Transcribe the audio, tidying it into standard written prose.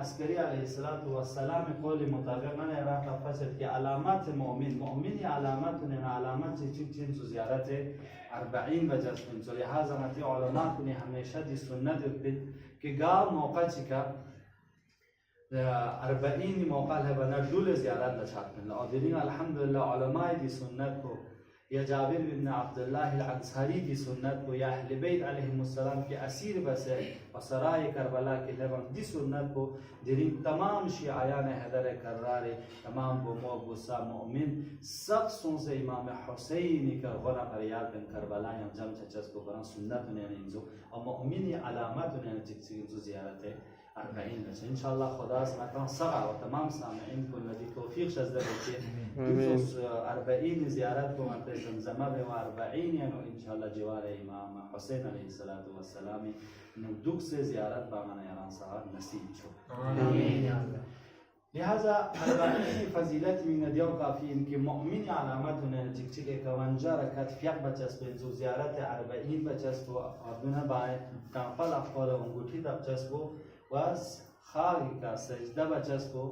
عسکری علیه السلام قول مطابق من را فصل که علامات مؤمن علامت چین زیارت 40 بجز من لہذا متی علامات کنی همیشه دی سنت که گاه موقع چی که 40 موقع ہے بنا دول زیارت نشات من لآدرین الحمدللہ علماء دی سنت کو یا جابر بن عبداللہ الانصاری دی سنت کو یا اہل بیت علیہ السلام کے اسیر بسے و سرائے کربلا کے لبن دی سنت کو درین تمام شیعیان حیدر کرار تمام بمو بسا مؤمن سب سن سے امام حسین کا غنا فریاد بن کربلا یا جم چچس کو بران سنت انہیں انزو اور مؤمنی علامات انہیں چکسو زیارت ہے 40 بچه انشاءالله خدا اسمتان سقع و تمام سامعین کن ندی توفیق شزده بچه دوست 40 زیارت کو منطقه زمزمه به و 40 یعنی انشاءالله جوار امام حسین علیه السلام ندوک سے زیارت با من ایران سهار نصیب شد آمین لہذا 40 فضیلت من ندیو کافی ان کی مؤمن علامت انہیں چک چک اکوانجا رکھت فیق بچس پہ جو زیارت 40 بچس کو اردونه بائیں کانفل افقال انگوٹی دب چس کو و خالی کا سجده بچس کو